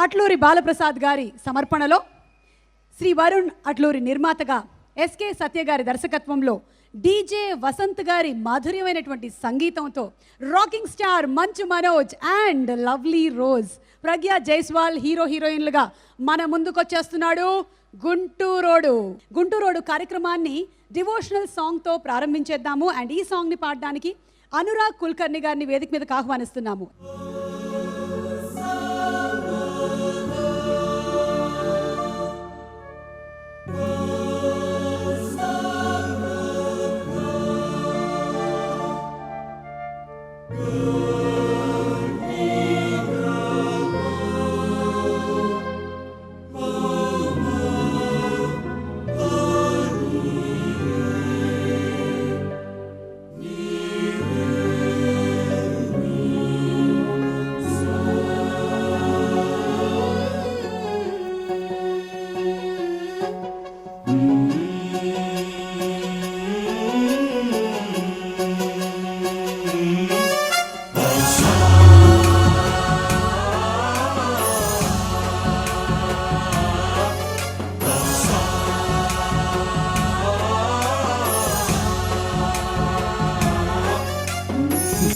అట్లూరి బాలప్రసాద్ గారి సమర్పణలో శ్రీ వరుణ్ అట్లూరి నిర్మాతగా ఎస్కే సత్య గారి దర్శకత్వంలో డీజే వసంత్ గారి మాధుర్యమైనటువంటి సంగీతంతో rocking star Manchu Manoj and lovely rose Pragya Jaiswal hero హీరోయిన్లుగా మన ముందుకొచ్చేస్తున్నాడు గుంటూరోడు కార్యక్రమాన్ని డివోషనల్ సాంగ్తో ప్రారంభించేద్దాము. అండ్ ఈ సాంగ్ని పాడడానికి అనురాగ్ కుల్కర్ణి గారిని వేదిక మీదకి ఆహ్వానిస్తున్నాము.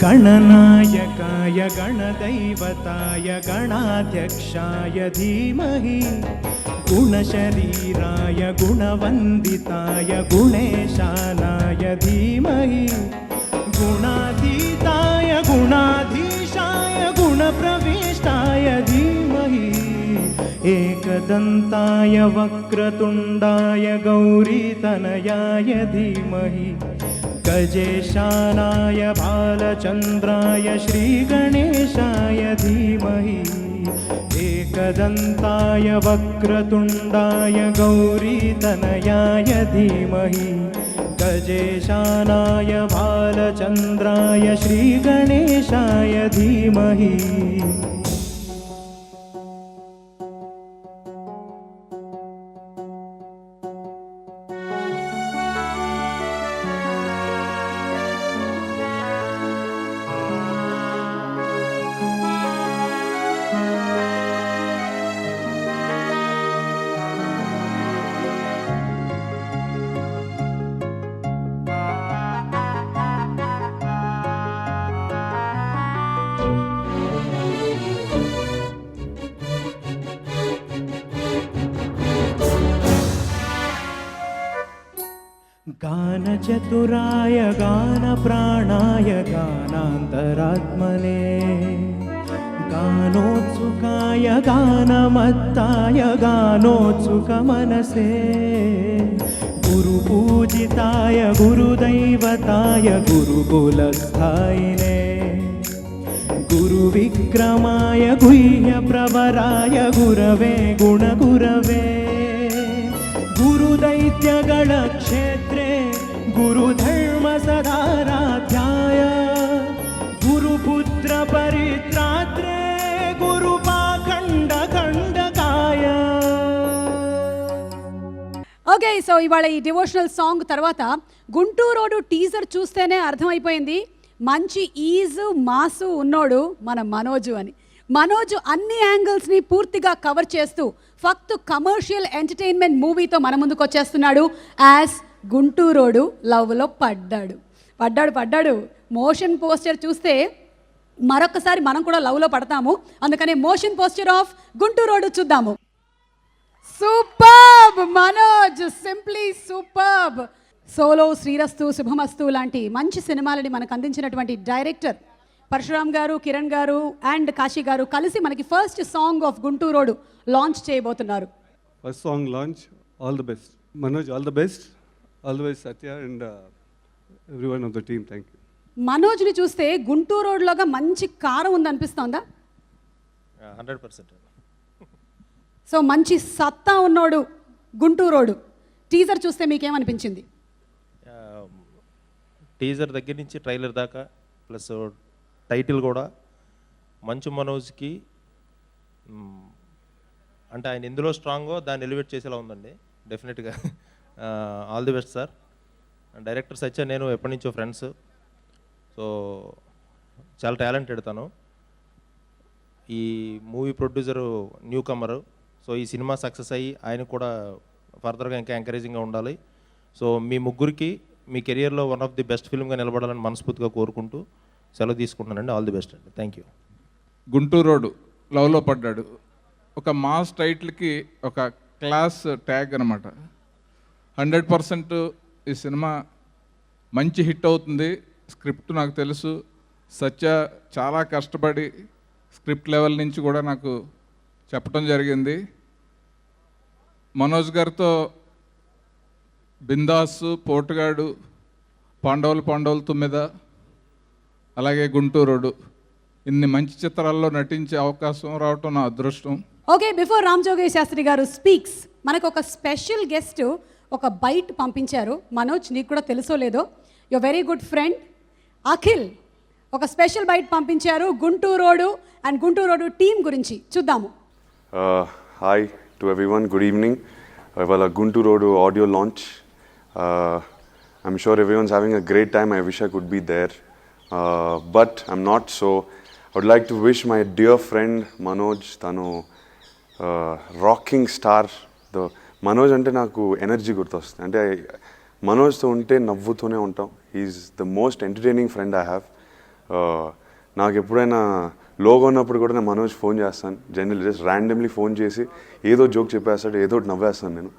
गणनायकाय गणदैवताय गणाध्यक्षाय धीमहि गुणशरीराय गुणवन्दिताय गुणेशानाय धीमहि गुणातीताय गुणाधीशाय गुणप्रविष्टाय धीमहि एकदन्ताय वक्रतुण्डाय गौरीतनयाय धीमहि गजेशानाय बालचन्द्राय श्रीगणेशाय धीमहि एकदन्ताय वक्रतुण्डाय गौरीतनयाय धीमहि गजेशानाय बालचन्द्राय श्रीगणेशाय धीमहि. गानचतुराय गानप्राणाय गानान्तरात्मने गानोत्सुकाय गानमत्ताय गानोत्सुकमनसे गुरुपूजिताय गुरुदैवताय गुरुकुलस्थायिने गुरुविक्रमाय गुह्यप्रवराय गुरवे गुणगुरवे गुरुदैत्यगणक्षेत्रे गुरुधर्मसदाराध्याय गुरुपुत्रपरित्रात्रे गुरुपाखण्डखण्डकाय. ఓకే, సో ఇవాళ ఈ డివోషనల్ సాంగ్ తర్వాత గుంటూరోడు టీజర్ చూస్తేనే అర్థమైపోయింది మంచి ఈజు మాసు ఉన్నోడు మన మనోజు అని. మనోజు అన్ని యాంగిల్స్ని పూర్తిగా కవర్ చేస్తూ ఫక్త్ కమర్షియల్ ఎంటర్టైన్మెంట్ మూవీతో మన ముందుకు వచ్చేస్తున్నాడు యాజ్ గుంటూరోడు లవ్లో పడ్డాడు. మోషన్ పోస్టర్ చూస్తే మరొకసారి మనం కూడా లవ్లో పడతాము. అందుకనే మోషన్ పోస్టర్ ఆఫ్ గుంటూరోడు చూద్దాము. Superb Manoj, simply superb. Solo, Srirastu, Subhamastu లాంటి మంచి సినిమాలని మనకు అందించినటువంటి డైరెక్టర్ పరశురామ్ గారు, కిరణ్ గారు అండ్ కాశీ గారు కలిసి మనకి first song of Gunturodu launch చేయబోతున్నారు. First song launch. All the best Manoj, all the best, all the best Satya and everyone of the team. Thank you. మనోజ్ని చూస్తే గుంటూరోడ్లోగా మంచి కారం ఉందనిపిస్తోందా? 100%. సో మంచి సత్తా ఉన్నోడు గుంటూరోడు. టీజర్ చూస్తే మీకేమనిపించింది? టీజర్ దగ్గర నుంచి ట్రైలర్ దాకా ప్లస్ టైటిల్ కూడా మంచు మనోజ్కి అంటే ఆయన ఎందులో స్ట్రాంగో దాన్ని ఎలివేట్ చేసేలా ఉందండి డెఫినెట్గా. All the best sir. Director Satya నేను ఎప్పటి నుంచో ఫ్రెండ్స్, సో చాలా టాలెంటెడ్ తను. ఈ movie producer newcomer. So ఈ సినిమా సక్సెస్ అయ్యి ఆయన కూడా ఫర్దర్గా ఇంకా ఎంకరేజింగ్గా ఉండాలి. సో మీ ముగ్గురికి మీ కెరియర్లో వన్ ఆఫ్ ది బెస్ట్ ఫిల్మ్గా నిలబడాలని మనస్ఫూర్తిగా కోరుకుంటూ సెలవు తీసుకుంటున్నానండి. ఆల్ ది బెస్ట్ అండి. Thank you. గుంటూరోడు లవ్లో పడ్డాడు ఒక మాస్ టైటిల్కి ఒక క్లాస్ ట్యాగ్ అనమాట. 100% ఈ సినిమా మంచి హిట్ అవుతుంది. స్క్రిప్ట్ నాకు తెలుసు. సత్య చాలా కష్టపడి స్క్రిప్ట్ లెవెల్ నుంచి కూడా నాకు చెప్పడం జరిగింది. మనోజ్ గారితో బిందాసు, పోటుగాడు, పాండవులు తొమ్మిద, అలాగే గుంటూరోడు ఇన్ని మంచి చిత్రాల్లో నటించే అవకాశం రావటం నా అదృష్టం. ఓకే, బిఫోర్ రామ్ జోగేష్ శాస్త్రి గారు స్పీక్స్, మనకు ఒక స్పెషల్ గెస్ట్ ఒక బైట్ పంపించారు. మనోజ్, నీకు కూడా తెలుసో లేదో, your very good friend Akhil ఒక స్పెషల్ బైట్ పంపించారు గుంటూరోడు అండ్ గుంటూరోడు టీం గురించి. చూద్దాము. Hi to everyone, good evening. ఇవాళ Gunturodu audio launch. I'm sure everyone's having a great time. I wish I could be there, but I'm not. So I would like to wish my dear friend Manoj, tanu rocking star. The Manoj ante naaku energy gurtostundi. Ante Manoj tho unte navvutune untam. He is the most entertaining friend I have. Naaku eppudaina logo ఉన్నప్పుడు కూడా నేను Manoj phone చేస్తాను. General just randomly phone చేసి ఏదో joke చెప్పేస్తాడు, ఏదో ఒకటి నవ్వేస్తాను నేను.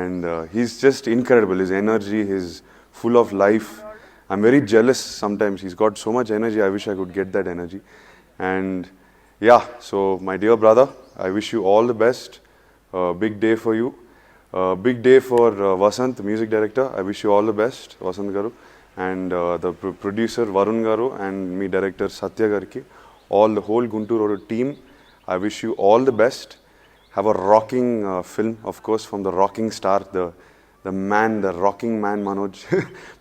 And he's just incredible. His energy, his full of life. I'm very jealous sometimes. He's got so much energy. I wish I could get that energy. And yeah, so my dear brother, I wish you all the best. Big day for you. Big day for Vasant, the music director. I wish you all the best, Vasant garu. And the producer Varun garu and me director Satya gariki. All the whole Guntur team. I wish you all the best. Have a rocking film, of course, from the rocking star, the man, the rocking man, Manoj.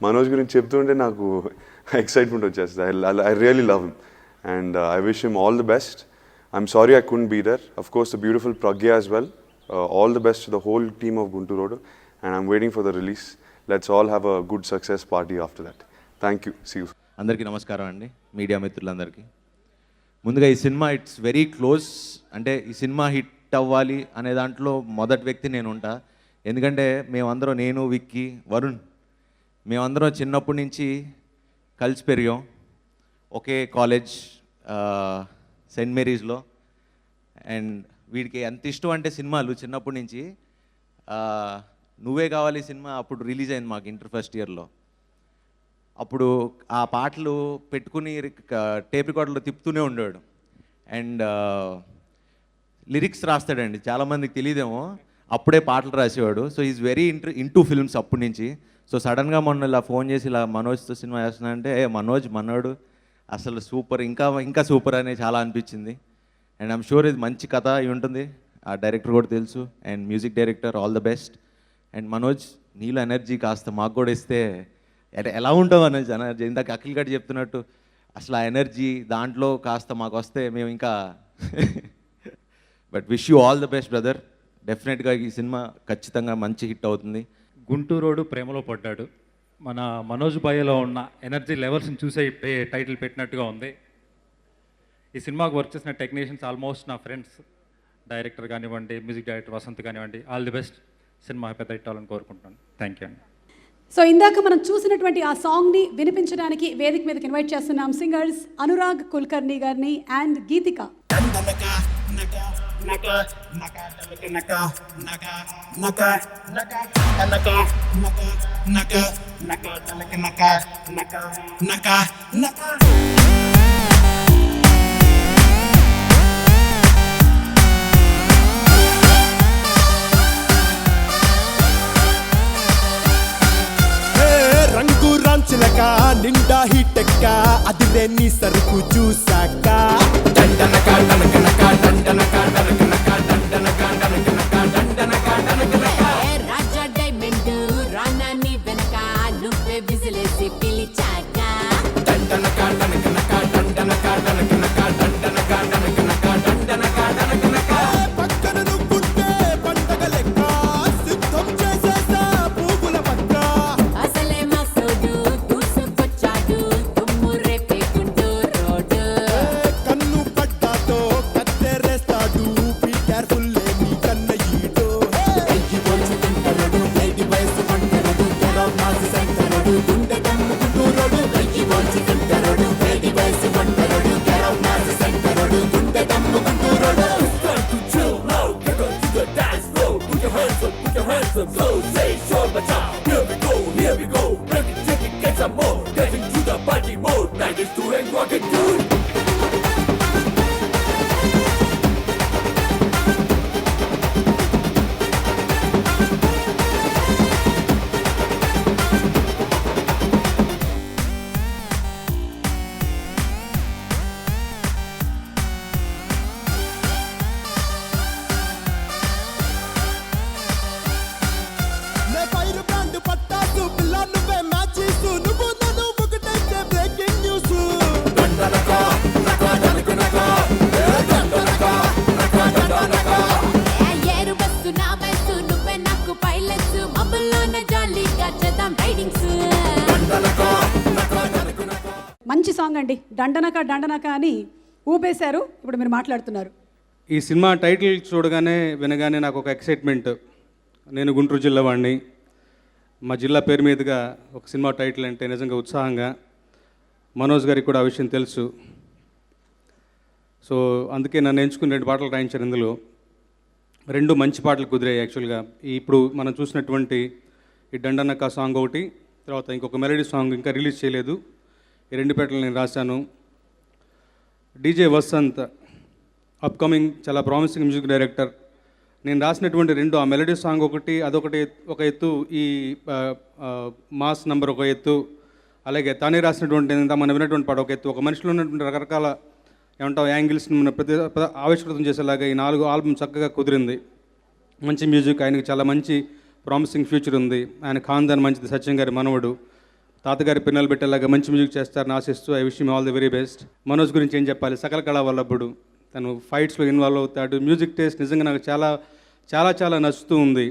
Manoj gurinchi cheptunte naaku excitement vachestadi. I really love him and I wish him all the best. I'm sorry I couldn't be there. Of course, the beautiful Pragya as well. All the best to the whole team of Gunturodu, and I'm waiting for the release. Let's all have a good success party after that. Thank you. See you. అందరికీ నమస్కారం అండి, media మిత్రులందరికీ. ముందుగా ఈ cinema it's very close. అంటే ఈ cinema hit అవ్వాలి అనే దాంట్లో మొదటి వ్యక్తి నేను ఉంటా. ఎందుకంటే మేమందరం, నేను, విక్కీ, వరుణ్, మేమందరం చిన్నప్పటి నుంచి కలిసి పెరిగాం. ఒకే కాలేజ్, సెయింట్ మేరీస్లో. అండ్ వీడికి ఎంత ఇష్టం అంటే సినిమాలు చిన్నప్పటి నుంచి. నువ్వే కావాలి సినిమా అప్పుడు రిలీజ్ అయింది మాకు ఇంటర్ ఫస్ట్ ఇయర్లో. అప్పుడు ఆ పాటలు పెట్టుకుని టేప్ రికార్డులో తిప్పుతూనే ఉండేవాడు. అండ్ లిరిక్స్ రాస్తాడండి, చాలామందికి తెలియదేమో, అప్పుడే పాటలు రాసేవాడు. So is very into films అప్పటి నుంచి. సో సడన్గా మొన్న ఇలా ఫోన్ చేసి ఇలా మనోజ్తో సినిమా చేస్తున్నా అంటే మనోజ్ మనోడు అసలు సూపర్, ఇంకా సూపర్ అనే చాలా అనిపించింది. అండ్ ఐమ్ షూర్ ఇది మంచి కథ అయి ఉంటుంది. ఆ డైరెక్టర్ కూడా తెలుసు, and music director, all the best. And Manoj, నీలో ఎనర్జీ కాస్త మాకు కూడా ఇస్తే ఎలా ఉంటావు అనొచ్చు. ఎనర్జీ ఇందాక అఖిల్ గడ్ చెప్తున్నట్టు అసలు ఆ ఎనర్జీ దాంట్లో కాస్త మాకు వస్తే మేము ఇంకా but wish you all the best brother. డెఫినెట్గా ఈ సినిమా ఖచ్చితంగా మంచి హిట్ అవుతుంది. గుంటూరోడు ప్రేమలో పడ్డాడు. మన మనోజ్ బాయ్లో ఉన్న ఎనర్జీ లెవెల్స్ని చూసే టైటిల్ పెట్టినట్టుగా ఉంది. ఈ సినిమాకు వర్క్ చేసిన టెక్నీషియన్స్ ఆల్మోస్ట్ నా ఫ్రెండ్స్. డైరెక్టర్ కానివ్వండి, మ్యూజిక్ డైరెక్టర్ వసంత్ కానివ్వండి, ఆల్ ది బెస్ట్. సినిమా పెద్ద హిట్ అవ్వాలని కోరుకుంటున్నాను. థ్యాంక్ యూ అండి. సో ఇందాక మనం చూసినటువంటి ఆ సాంగ్ని వినిపించడానికి వేదిక మీదకి ఇన్వైట్ చేస్తున్నాం సింగర్స్ అనురాగ్ కుల్కర్ణి గారిని అండ్ గీతిక. రంగు రాంచిలక నిండా హిటెక్క అదిలే నీ సరుకు చూసాక దండనక దండనక దండనక దండనక దండనక దండనక దండనక రాజా డైమండ్ రానాని వెనక నువ్వే విజిలేసి పిలిచాక దండనక దండనక దండనక దండనక దండనక దండనక దండనక దండనక పక్కన నువ్వుంటే పండగ లెక్క సిద్ధం చేసేసా పూగుల పక్క అసలే మసోడు దూసుకొచ్చాడు తుమ్ము రేపే గుంటూరోడు కన్ను పడ్డాతో mode, get into the party mode. 92 and rock it, dude. నే ఫైర్ బ్రాండ్ పట్టాసు పిల్ల నువ్వే మ్యాచెస్ నువ్వు నన్ను ఒకటైతే బ్రేకింగ్ న్యూస్ ఏరు బస్సు నా బస్సు నువ్వే నాకు పైలట్స్ మబ్బుల్లోన జాలీగా చేద్దాం రైడింగ్స్ మంచి సాంగ్ అండి, దండనక దండనక అని ఊపేశారు. ఇప్పుడు మీరు మాట్లాడుతున్నారు. ఈ సినిమా టైటిల్ చూడగానే వినగానే నాకు ఒక ఎక్సైట్మెంట్. నేను గుంటూరు జిల్లా వాడిని. మా జిల్లా పేరు మీదుగా ఒక సినిమా టైటిల్ అంటే నిజంగా ఉత్సాహంగా. మనోజ్ గారికి కూడా ఆ విషయం తెలుసు. సో అందుకే నన్ను ఎంచుకుని 2 పాటలు రాయించారు. ఇందులో 2 మంచి పాటలు కుదిరాయి యాక్చువల్గా. ఇప్పుడు మనం చూసినటువంటి ఈ దండనక సాంగ్ ఒకటి, తర్వాత ఇంకొక మెలడీ సాంగ్ ఇంకా రిలీజ్ చేయలేదు. ఈ 2 పాటలు నేను రాశాను. డీజే వసంత్ అప్కమింగ్ చాలా ప్రామిసింగ్ మ్యూజిక్ డైరెక్టర్. నేను రాసినటువంటి 2, ఆ మెలడీ సాంగ్ ఒకటి, అదొకటి ఒక ఎత్తు, ఈ మాస్ నంబర్ ఒక ఎత్తు, అలాగే తానే రాసినటువంటి మనం విన్నటువంటి పాట ఒక ఎత్తు. ఒక మనిషిలో ఉన్నటువంటి రకరకాల ఏమంటాం యాంగిల్స్ మన ప్రతి ఆవిష్కృతం చేసేలాగా ఈ 4 ఆల్బమ్ చక్కగా కుదిరింది. మంచి మ్యూజిక్, ఆయనకి చాలా మంచి ప్రామిసింగ్ ఫ్యూచర్ ఉంది. ఆయన ఖాందాన్ మంచిది, సత్యం గారి మనవడు, తాతగారి పిన్నలు పెట్టేలాగా మంచి మ్యూజిక్ చేస్తారని ఆశిస్తూ I wish him all the very best. Manoj గురించి ఏం చెప్పాలి, సకల కళా వల్లభుడు. తను ఫైట్స్లో ఇన్వాల్వ్ అవుతాడు. మ్యూజిక్ టేస్ట్ నిజంగా నాకు చాలా చాలా చాలా నచ్చుతూ ఉంది.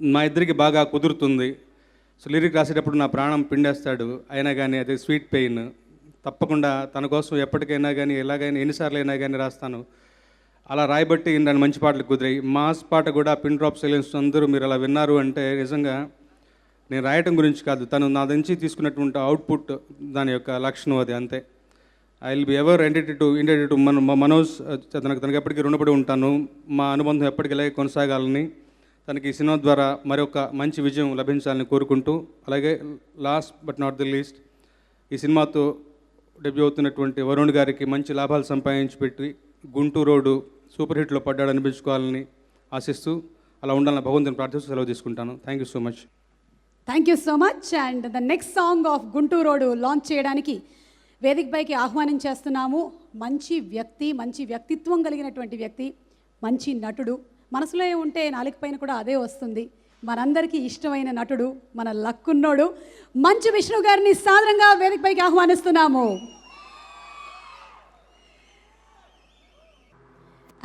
మా ఇద్దరికి బాగా కుదురుతుంది. సో లిరిక్ రాసేటప్పుడు నా ప్రాణం పిండేస్తాడు. అయినా కానీ అది స్వీట్ పెయిన్. తప్పకుండా తన కోసం ఎప్పటికైనా కానీ ఎలాగైనా ఎన్నిసార్లు అయినా కానీ రాస్తాను. అలా రాయబట్టి నన్ను మంచి పాటలు కుదిరాయి. మాస్ పాట కూడా పిన్ డ్రాప్ సైలెన్స్ అందరూ మీరు అలా విన్నారు అంటే నిజంగా నేను రాయటం గురించి కాదు, తను నా నుంచి తీసుకున్నటువంటి అవుట్పుట్ దాని యొక్క లక్షణం అది, అంతే. I will be ever indebted to Manoj. తనకు ఎప్పటికీ రుణపడి ఉంటాను. మా అనుబంధం ఎప్పటికీ ఇలాగే కొనసాగాలని, తనకి ఈ సినిమా ద్వారా మరొక మంచి విజయం లభించాలని కోరుకుంటూ, అలాగే last but not the least ఈ సినిమాతో డెబ్యూ అవుతున్నటువంటి వరుణ్ గారికి మంచి లాభాలు సంపాదించి పెట్టి గుంటూరు రోడ్డు సూపర్ హిట్లో పడ్డాడు అనిపించుకోవాలని ఆశిస్తూ, అలా ఉండాలని భగవంతుని ప్రార్థిస్తూ సెలవు తీసుకుంటాను. Thank you so much. Thank you so much. And the next song of Guntur road launch చేయడానికి వేదికపైకి ఆహ్వానించేస్తున్నాము. మంచి వ్యక్తి, మంచి వ్యక్తిత్వం కలిగినటువంటి వ్యక్తి, మంచి నటుడు. మనసులో ఉంటే నాలుగు పైన కూడా అదే వస్తుంది. మనందరికీ ఇష్టమైన నటుడు, మన లక్కున్నోడు మంచు విష్ణు గారిని సాదరంగా వేదికపైకి ఆహ్వానిస్తున్నాము.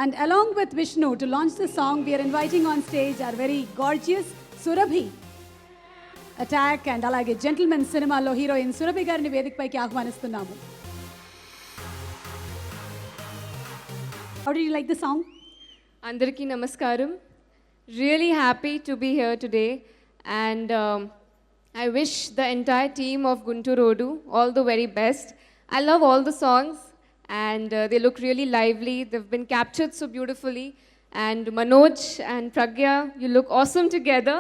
And along with Vishnu to launch the song, we are inviting on stage our very gorgeous Surabhi Attack and alage Gentleman సినిమాలో హీరోయిన్ సురభి గారిని వేదికపైకి ఆహ్వానిస్తున్నాము. How did you like the song? Andariki namaskaram. Really happy to be here today, and I wish the entire team of Guntur Rodu all the very best. I love all the songs, and they look really lively. They've been captured so beautifully. And Manoj and Pragya, you look awesome together.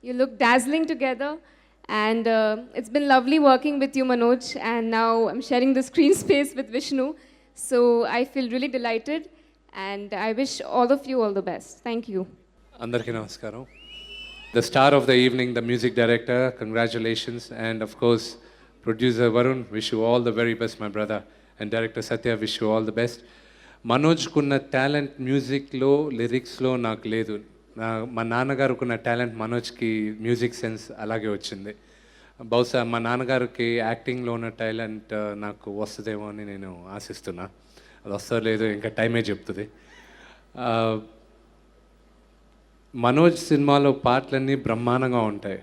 You look dazzling together. And it's been lovely working with you, Manoj. And now I'm sharing the screen space with Vishnu. So I feel really delighted. And I wish all of you all the best. Thank you. Andarki namaskaram. The star of the evening, the music director, congratulations. And of course, producer Varun, wish you all the very best, my brother. And director Satya, wish you all the best. Manoj kunna talent music lo, lyrics lo naaku ledu. మా నాన్నగారుకున్న talent మనోజ్కి music sense అలాగే వచ్చింది. బహుశా మా నాన్నగారికి యాక్టింగ్లో ఉన్న talent నాకు వస్తుందేమో అని నేను ఆశిస్తున్నా. అది వస్తో లేదో ఇంకా టైమే చెప్తుంది. మనోజ్ సినిమాలో పాటలన్నీ బ్రహ్మాండంగా ఉంటాయి.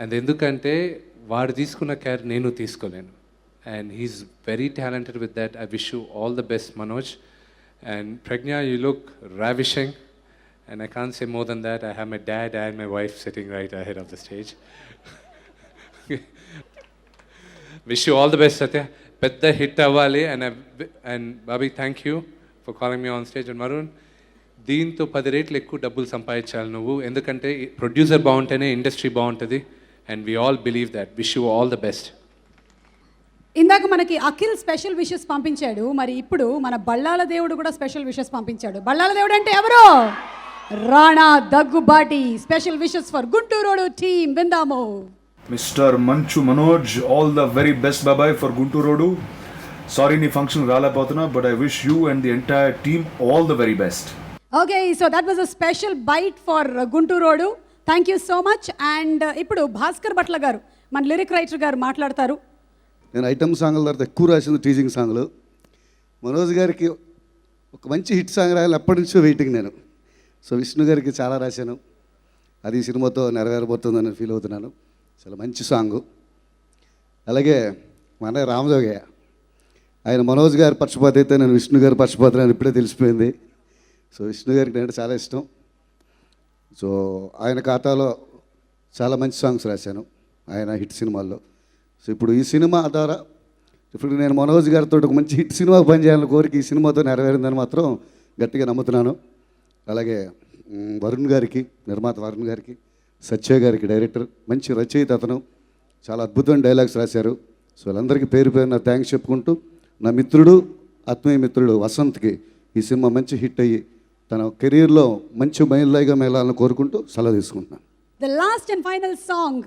అది ఎందుకంటే వాడు తీసుకున్న కేర్ నేను తీసుకోలేను. And he's very talented with that. I wish you all the best, Manoj. And Pragya, you look ravishing. And I can't say more than that. I have my dad and my wife sitting right ahead of the stage. Wish you all the best, Satya. Pedda hit avvali. And Babi, thank you for calling me on stage. And Varun, దీంతో 10 రేట్లు ఎక్కువ డబ్బులు సంపాదించాలి నువ్వు. ఎందుకంటే producer బాగుంటేనే industry బాగుంటుంది. and we all believe that. Wish you all the best. ఇందాక మనకి అఖిల్ స్పెషల్ విషెస్ పంపించాడు, మరి ఇప్పుడు మన బళ్ళాల దేవుడు కూడా స్పెషల్ విషెస్ పంపించాడు. బళ్ళాల దేవుడు అంటే ఎవరు? Rana Daggubati. Special wishes for Guntur road team. విందాము. Mister Manchu Manoj, all the very best బాబాయ్ ఫర్ గుంటూరు రోడ్. సారీ నీ ఫంక్షన్ రాలేకపోతున్నా, but I wish you and the entire team all the very best. Okay, so that was a special bite for Guntur road. Thank you so much. And ఇప్పుడు భాస్కర్ భట్ల గారు, మన lyric writer గారు మాట్లాడతారు. నేను item సాంగ్ల తర్వాత ఎక్కువ రాసింది టీజింగ్ సాంగ్లు. మనోజ్ గారికి ఒక మంచి హిట్ సాంగ్ రాయాలి ఎప్పటి నుంచో వెయిటింగ్ నేను. సో విష్ణు గారికి చాలా రాశాను, అది ఈ సినిమాతో నెరవేరబోతుందని ఫీల్ అవుతున్నాను. చాలా మంచి సాంగు. అలాగే మన రామజోగయ్య, ఆయన మనోజ్ గారి పక్షపాత అయితే నేను విష్ణు గారి పక్షపాత అని ఇప్పుడే తెలిసిపోయింది. సో విష్ణు గారికి నేను చాలా ఇష్టం. సో ఆయన ఖాతాలో చాలా మంచి సాంగ్స్ రాశాను ఆయన హిట్ సినిమాల్లో. సో ఇప్పుడు ఈ సినిమా ద్వారా ఇప్పుడు నేను మనోజ్ గారితో ఒక మంచి హిట్ సినిమా పనిచేయాలని కోరిక ఈ సినిమాతో నెరవేరిందని మాత్రం గట్టిగా నమ్ముతున్నాను. అలాగే వరుణ్ గారికి, నిర్మాత వరుణ్ గారికి, సత్య గారికి డైరెక్టర్, మంచి రచయిత అతను, చాలా అద్భుతమైన డైలాగ్స్ రాశారు. సో వాళ్ళందరికీ పేరు పేరు నా థ్యాంక్స్ చెప్పుకుంటూ, నా మిత్రుడు ఆత్మీయ మిత్రుడు వసంత్కి ఈ సినిమా మంచి హిట్ అయ్యి తన కెరీర్లో మంచి మైలురాయిగా మేళాలని కోరుకుంటూ సెలవు తీసుకుంటున్నాను. The last and final song,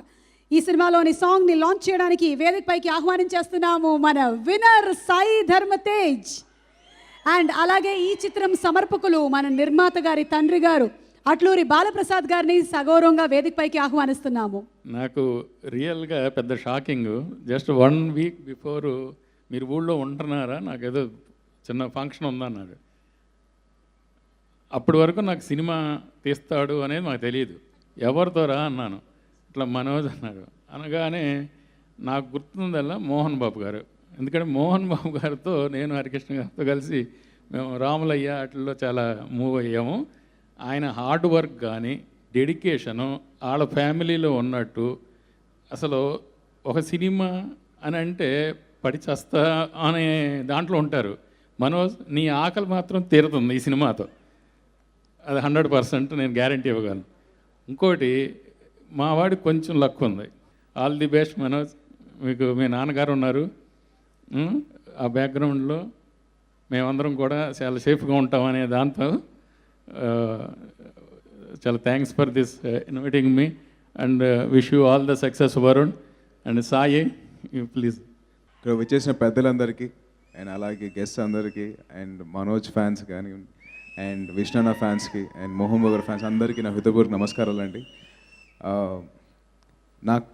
ఈ సినిమాలోని సాంగ్ని లాంచ్ చేయడానికి వేదికపైకి ఆహ్వానించేస్తున్నాము మన విన్నర్ సాయి ధర్మ తేజ్. అండ్ అలాగే ఈ చిత్రం సమర్పకులు మన నిర్మాత గారి తండ్రి గారు అట్లూరి బాలప్రసాద్ గారిని సగౌరవంగా వేదికపైకి ఆహ్వానిస్తున్నాము. నాకు రియల్గా పెద్ద షాకింగ్. జస్ట్ 1 వీక్ బిఫోర్ మీరు ఊళ్ళో ఉంటున్నారా, నాకు ఏదో చిన్న ఫంక్షన్ ఉందన్నాడు. అప్పటి వరకు నాకు సినిమా తీస్తాడు అనేది నాకు తెలియదు. ఎవరితో రా అన్నాను, ఇట్లా మనోజ్ అన్నాడు. అనగానే నాకు గుర్తుందల్లా మోహన్ బాబు గారు. ఎందుకంటే మోహన్ బాబు గారితో నేను హరికృష్ణ గారితో కలిసి మేము రాములయ్య వాటిల్లో చాలా మూవ్ అయ్యాము. ఆయన హార్డ్ వర్క్ కానీ డెడికేషను వాళ్ళ ఫ్యామిలీలో ఉన్నట్టు, అసలు ఒక సినిమా అని అంటే పడి చస్తా అనే దాంట్లో ఉంటారు. మనోజ్ నీ ఆకలి మాత్రం తీరుతుంది ఈ సినిమాతో, అది 100% నేను గ్యారంటీ ఇవ్వగలను. ఇంకోటి మా వాడికి కొంచెం లక్ ఉంది. All the best Manoj. మీకు మీ నాన్నగారు ఉన్నారు, ఆ బ్యాక్గ్రౌండ్లో మేమందరం కూడా చాలా సేఫ్గా ఉంటామనే దాంతో చాలా thanks for this inviting me and wish you all the success Varun and Sai. Please. ఇక్కడ వచ్చేసిన పెద్దలందరికీ అండ్ అలాగే గెస్ట్ అందరికీ అండ్ మనోజ్ ఫ్యాన్స్ కానీ అండ్ విష్ణన్న ఫ్యాన్స్కి అండ్ మోహన్ బాబు ఫ్యాన్స్ అందరికీ నా హృదయపూర్వక నమస్కారాలండి. నాకు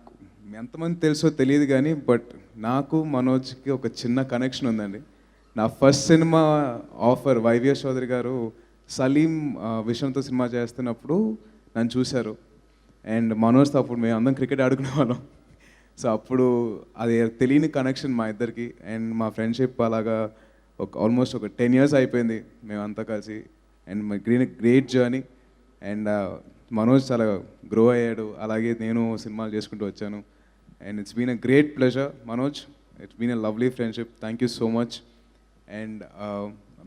ఎంతమంది తెలుసో తెలియదు కానీ బట్ నాకు మనోజ్కి ఒక చిన్న కనెక్షన్ ఉందండి. నా first cinema offer YVS Chowdary గారు సలీం విషయంతో సినిమా చేస్తున్నప్పుడు నన్ను చూశారు అండ్ మనోజ్తో అప్పుడు మేము అందరం క్రికెట్ ఆడుకునే వాళ్ళం. సో అప్పుడు అది తెలియని కనెక్షన్ మా ఇద్దరికి అండ్ మా ఫ్రెండ్షిప్ అలాగా ఆల్మోస్ట్ ఒక 10 years అయిపోయింది మేమంతా కలిసి and my great journey and Manoj చాలా గ్రో అయ్యాడు, అలాగే నేను సినిమాలు చేసుకుంటూ వచ్చాను and it's been a great pleasure Manoj. It's been a lovely friendship. Thank you so much. And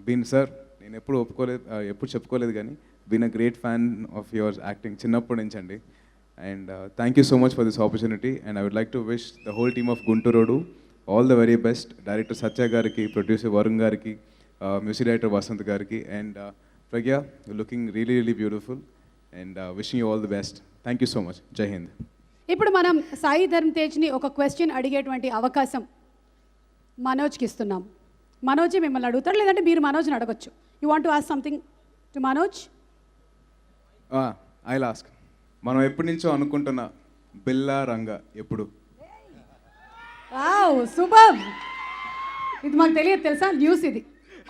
been sir నేను ఎప్పుడు చెప్పుకోలేదు కానీ been a great fan of yours acting చిన్నప్పటి నుంచి అండి. And thank you so much for this opportunity and I would like to wish the whole team of Guntur road all the very best. Director Satya గారికి, producer Varun గారికి, music director Vasanth గారికి and Pragya, you looking really really beautiful and wishing you all the best. Thank you so much. Jai Hind. ఇప్పుడు మనం సాయి ధర్మ తేజ్ని ఒక question అడిగేటువంటి అవకాశం మనోజ్కి ఇస్తున్నాం. మనోజే మిమ్మల్ని అడుగుతారు, లేదంటే మీరు మనోజ్ని అడగచ్చు. You want to ask something to Manoj? I ask. మనం ఎప్పటి నుంచో అనుకుంటున్న బిల్లా రంగా ఎప్పుడు? Wow, super. ఇది మాకు తెలియదు, తెలుసా? న్యూస్ ఇది.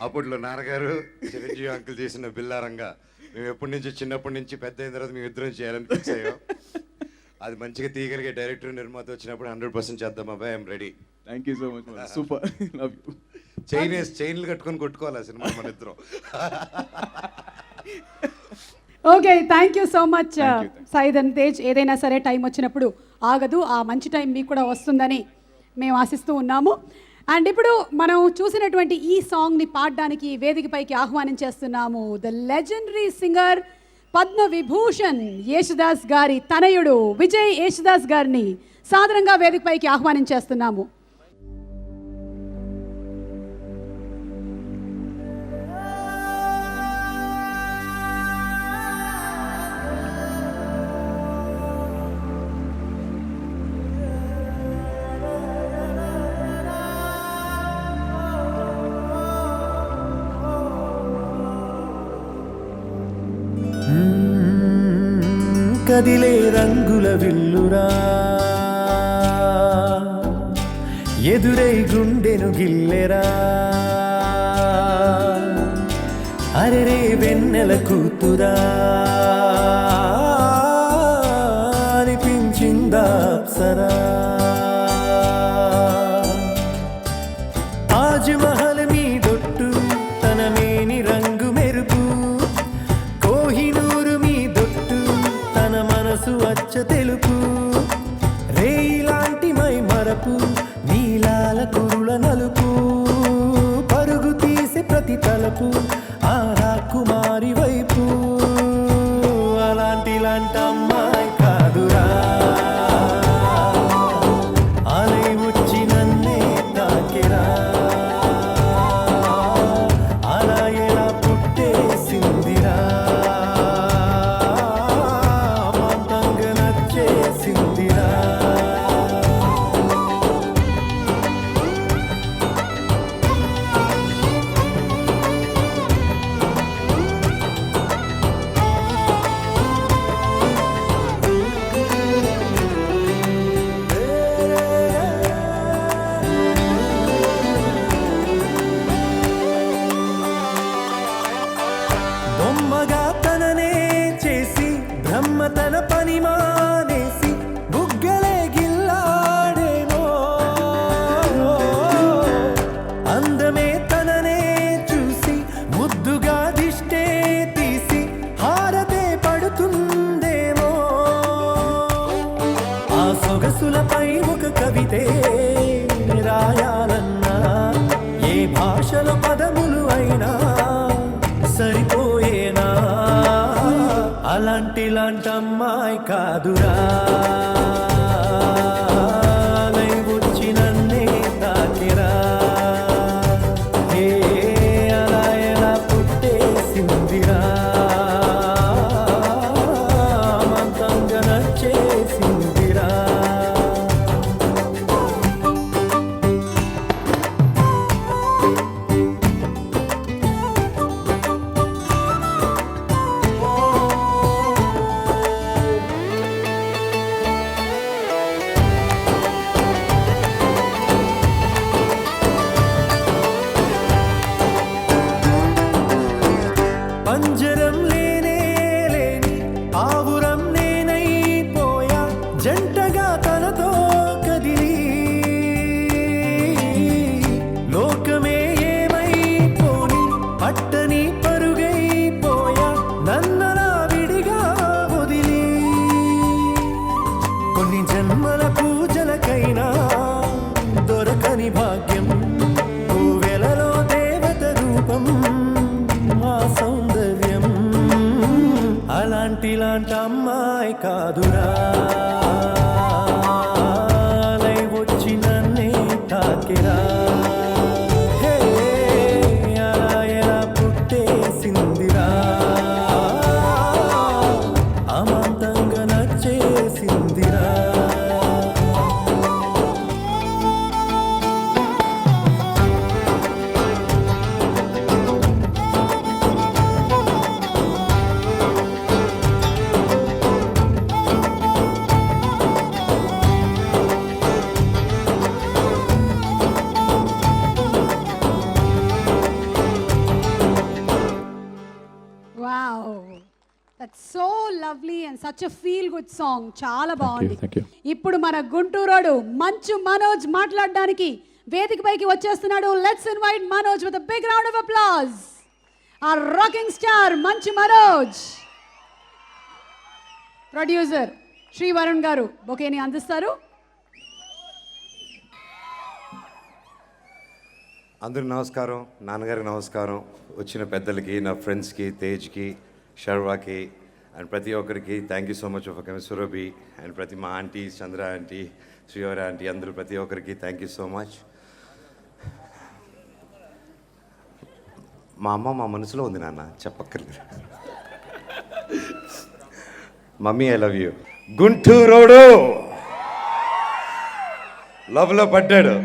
అప్పట్లో నాన్నగారు చిరంజీవి అంకుల్ చేసిన బిల్లారంగా మేము ఎప్పటి నుంచి చిన్నప్పటి నుంచి పెద్ద అయిన తర్వాత మేము ఇద్దరం చేయాలని ఫిక్స్ అయ్యాం. అది మంచిగా తీయగలిగే డైరెక్టర్ నిర్మాత వచ్చినప్పుడు 100% చేద్దాం అబ్బాయి. I'm ready. Thank you so much. Super. Love you. చైన్లు కట్టుకొని కొట్టుకోవాలి ఆ సినిమా మన ఇద్దరం. Okay, thank you so much Sai ధర్మ తేజ్. ఏదైనా సరే టైం వచ్చినప్పుడు ఆగదు, ఆ మంచి టైం మీకు కూడా వస్తుందని మేము ఆశిస్తూ ఉన్నాము. అండ్ ఇప్పుడు మనం చూసినటువంటి ఈ సాంగ్ని పాడడానికి వేదికపైకి ఆహ్వానించేస్తున్నాము the legendary singer Padma Vibhushan Yesudas గారి తనయుడు విజయ్ యేసుదాస్ గారిని సాదరంగా వేదికపైకి ఆహ్వానించేస్తున్నాము. కదిలే రంగుల విల్లురా ఎదురై గుండెను గిల్లెరా అరెరే వెన్నెల కూతురా అనిపించిందా అప్సరా తాజ్ మహల్ మీ దొట్టు తన మేని రంగు మెరుపు కోహినూరు మీ దొట్టు తన మనసు అచ్చ తెలుపు రేయిలాంటి మై మరపు నీలాల కురుల నలుపు పరుగు తీసి ప్రతి తలపు ఆ రాకుమారి వైపు అలాంటి అమ్మాయి కాదురా అలై వచ్చి నన్నే తాకిరా అలా ఎలా పుట్టేసిందిరా మంతంగా నచ్చేసిందిరా బొమ్మగా తననే చేసి బ్రహ్మ తన పని మానేసి బుగ్గలే గిల్లాడేమో అందమే తననే చూసి ముద్దుగా దిష్టే తీసి హారతే పడుతుందేమో ఆ సొగసులపై ఒక కవితే రాయాలన్నా ఏ భాషలో పదములు అయినా సరిపోయేనా అలాంటి అమ్మాయి కాదురా అలై వచ్చి నన్నే తాకిరా అలా ఎలా పుట్టేసిందిరా మంతంగా నచ్చేసిందిరా పంజరం లేనే లేని ఆవురం నేనైపోయా జంటగా తనతో కదిలి లోకమే ఏమైపోని పట్టని పరుగైపోయా నన్నలా విడిగా వదిలి కొన్ని జన్మల పూజలకైనా దొరకని భాగ్యం పూవెలలో దేవత రూపం ఆ సౌందర్యం అలాంటి అమ్మాయి కాదురా అలై వచ్చి నన్నే తాకిరా అలా ఎలా పుట్టేసిందిరా అమాంతంగా నచ్చేసిందిరా That's so lovely and such a feel good song. చాలా బాగుంది. ఇప్పుడు మన గుంటూరోడు మంచు మనోజ్ మాట్లాడడానికి వేదికపైకి వచ్చేస్తున్నాడు. Let's invite Manoj with a big round of applause. Our rocking star Manchu Manoj. Producer Shri Varun గారు బొకేని అందిస్తారు. అందరికి నమస్కారం, నాన్నగారికి నమస్కారం, వచ్చిన పెద్దలకి, నా ఫ్రెండ్స్కి, తేజ్కి, శర్వాకి, అండ్ ప్రతి ఒక్కరికి thank you so much for coming Surabhi and ప్రతి మా ఆంటీ చంద్ర ఆంటీ శ్రీవరి ఆంటీ అందరూ ప్రతి ఒక్కరికి థ్యాంక్ యూ సో మచ్. మా అమ్మ మా మనసులో ఉంది నాన్న, చెప్పక్కర్లేదు. Mummy I love you. Gunturodu లవ్లో పడ్డాడు.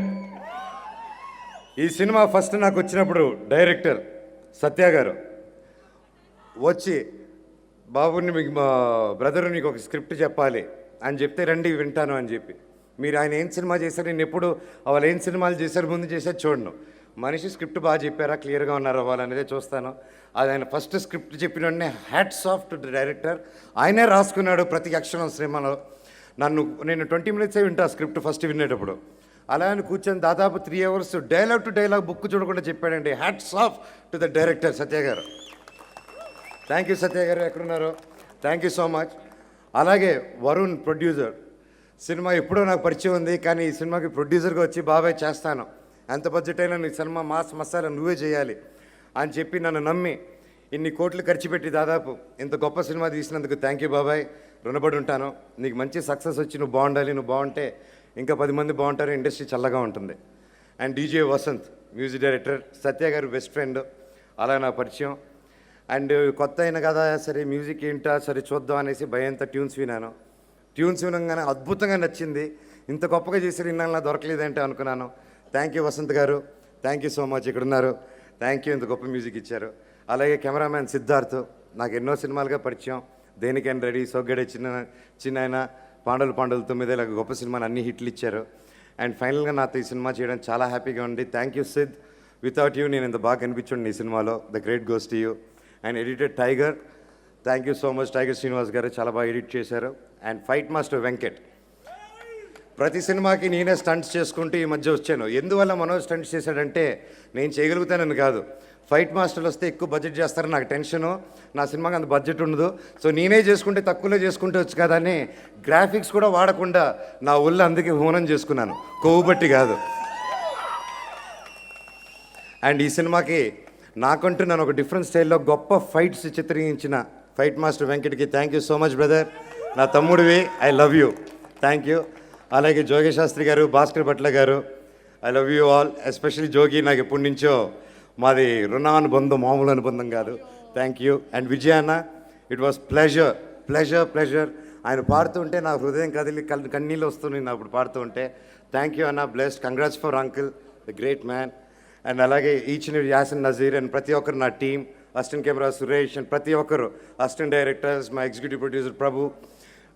ఈ సినిమా ఫస్ట్ నాకు వచ్చినప్పుడు డైరెక్టర్ సత్య గారు వచ్చి, బాబుని మీకు మా బ్రదర్ నీకు ఒక స్క్రిప్ట్ చెప్పాలి అని చెప్తే రండి వింటాను అని చెప్పి, మీరు ఆయన ఏం సినిమా చేశారు, నేను ఎప్పుడు వాళ్ళు ఏం సినిమాలు చేశారు ముందు చేసేది చూడను, మనిషి స్క్రిప్ట్ బాగా చెప్పారా క్లియర్గా ఉన్నారా వాళ్ళనేదే చూస్తాను. అది ఆయన ఫస్ట్ స్క్రిప్ట్ చెప్పిన వెంటనే హ్యాట్స్ ఆఫ్ టు డైరెక్టర్. ఆయనే రాసుకున్నాడు ప్రతి అక్షరం సినిమాలో. నేను 20 minutes వింటా స్క్రిప్ట్ ఫస్ట్ వినేటప్పుడు. అలా అని కూర్చొని దాదాపు 3 hours dialogue to dialogue book చూడకుండా చెప్పాడండి. Hats off to the director Satya garu. Thank you Satya garu, ఎక్కడున్నారు? Thank you so much. అలాగే వరుణ్ ప్రొడ్యూసర్, సినిమా ఎప్పుడో నాకు పరిచయం ఉంది, కానీ ఈ సినిమాకి ప్రొడ్యూసర్గా వచ్చి బాబాయ్ చేస్తాను, ఎంత బడ్జెట్ అయినా నీ సినిమా మాస్ మసాలా నువ్వే చేయాలి అని చెప్పి నన్ను నమ్మి ఇన్ని కోట్లు ఖర్చు పెట్టి దాదాపు ఇంత గొప్ప సినిమా తీసినందుకు థ్యాంక్ యూ బాబాయ్, రుణపడి ఉంటాను. నీకు మంచి సక్సెస్ వచ్చి నువ్వు బాగుండాలి, నువ్వు బాగుంటే ఇంకా 10 మంది బాగుంటారు, ఇండస్ట్రీ చల్లగా ఉంటుంది. And DJ Vasanth music director, Satya garu best friend, అలా నా పరిచయం. అండ్ కొత్త అయిన కదా సరే మ్యూజిక్ ఏంటా సరే చూద్దాం అనేసి భయంతో ట్యూన్స్ విన్నాను. ట్యూన్స్ వినగానే అద్భుతంగా నచ్చింది. ఇంత గొప్పగా చేసి ఇన్నాళ్ళ దొరకలేదంటే అనుకున్నాను. థ్యాంక్ యూ వసంత్ గారు, థ్యాంక్ యూ సో మచ్, ఇక్కడ ఉన్నారు. థ్యాంక్ యూ, ఇంత గొప్ప మ్యూజిక్ ఇచ్చారు. అలాగే కెమెరామ్యాన్ సిద్ధార్థ్, నాకు ఎన్నో సినిమాలుగా పరిచయం. దేనికైనా రెడీ, సొగ్గడే, చిన్న పాండవులు 9 ఇలా గొప్ప సినిమాని అన్ని హిట్లు ఇచ్చారు. అండ్ ఫైనల్గా నాతో ఈ సినిమా చేయడం చాలా హ్యాపీగా ఉంది. Thank you Sid, without you నేను ఇంత బాగా కనిపించండి ఈ సినిమాలో. The great goes to you. And editor tiger, thank you so much. Tiger Srinivas గారు చాలా బాగా ఎడిట్ చేశారు. అండ్ ఫైట్ మాస్టర్ వెంకట్, ప్రతి సినిమాకి నేనే స్టంట్స్ చేసుకుంటూ ఈ మధ్య వచ్చాను. ఎందువల్ల మనోజ్ స్టంట్స్ చేశాడంటే నేను చేయగలుగుతానని కాదు, ఫైట్ మాస్టర్లు వస్తే ఎక్కువ బడ్జెట్ చేస్తారని నాకు టెన్షను. నా సినిమాకి అంత బడ్జెట్ ఉండదు, సో నేనే చేసుకుంటే తక్కువలో చేసుకుంటే వచ్చు కదా అని గ్రాఫిక్స్ కూడా వాడకుండా నా ఒళ్ళు అందుకే హోనం చేసుకున్నాను, కొవ్వు బట్టి కాదు. అండ్ ఈ సినిమాకి నాకంటూ నన్ను ఒక డిఫరెంట్ స్టైల్లో గొప్ప ఫైట్స్ చిత్రించిన ఫైట్ మాస్టర్ వెంకట్కి thank you so much brother, నా తమ్ముడివి, I love you, thank you. అలాగే Jogi Sastri garu, Bhaskar Bhatla garu, I love you all. Especially Jogi, నాకు ఎప్పటి నుంచో మాది రుణానుబంధం, మామూలు అనుబంధం కాదు. థ్యాంక్ యూ. అండ్ విజయన్న, it was pleasure pleasure pleasure. ఆయన పాడుతుంటే నా హృదయం కదిలి కన్నీళ్ళు వస్తున్నాయి నా అప్పుడు పాడుతుంటే. థ్యాంక్ యూ అన్న, blessed, congrats for uncle, the great man. And అలాగే each and Yasin Nazir and ప్రతి ఒక్కరు నా team, assistant camera Suresh and ప్రతి ఒక్కరు, అసిస్టెంట్ డైరెక్టర్స్, మా executive producer Prabhu.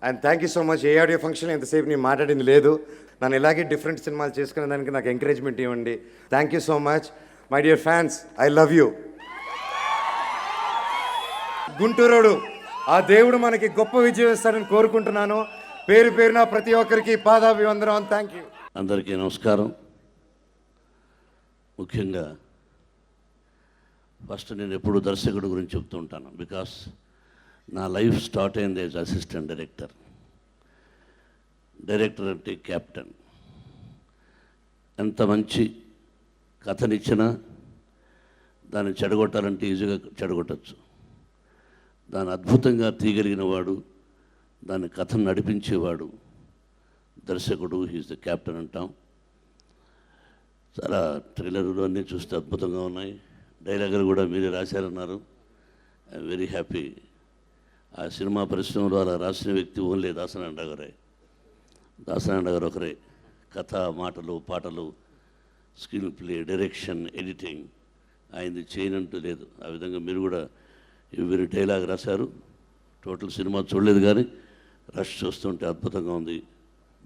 And thank you so much. ఏ ఆడియో ఫంక్షన్ ఎంతసేపు నేను మాట్లాడింది లేదు, నన్ను ఇలాగే డిఫరెంట్ సినిమాలు చేసుకునే దానికి నాకు ఎంకరేజ్మెంట్ ఇవ్వండి. Thank you so much my dear fans, I love you. Gunturodu, ఆ దేవుడు మనకి గొప్ప విజయం ఇస్తాడని కోరుకుంటున్నాను. పేరు పేరున ప్రతి ఒక్కరికి పాదాభివందనం. Thank you. అందరికీ నమస్కారం. ముఖ్యంగా ఫస్ట్ నేను ఎప్పుడు దర్శకుడు గురించి చెప్తూ ఉంటాను, బికాస్ నా లైఫ్ స్టార్ట్ అయింది యాజ్ అసిస్టెంట్ డైరెక్టర్. డైరెక్టర్ అంటే కెప్టెన్. ఎంత మంచి కథనిచ్చినా దాన్ని చెడగొట్టాలంటే ఈజీగా చెడగొట్టచ్చు. దాన్ని అద్భుతంగా తీయగలిగిన వాడు, దాని కథను నడిపించేవాడు దర్శకుడు. హీఈస్ ద కెప్టెన్ అంటాం. చాలా ట్రైలర్లు అన్నీ చూస్తే అద్భుతంగా ఉన్నాయి. డైలాగులు కూడా మీరే రాశారన్నారు. I'm very happy. ఆ సినిమా పరిశ్రమలో అలా రాసిన వ్యక్తి ఓన్లీ దాసనారాయణ గారే. దాసనారాయణ గారు ఒకరే. కథ, మాటలు, పాటలు, స్క్రీన్ ప్లే, డైరెక్షన్, ఎడిటింగ్ ఆయనది చేయనంటూ లేదు. ఆ విధంగా మీరు కూడా ఎవరి డైలాగ్ రాశారు. టోటల్ సినిమా చూడలేదు కానీ రష్ చూస్తుంటే అద్భుతంగా ఉంది.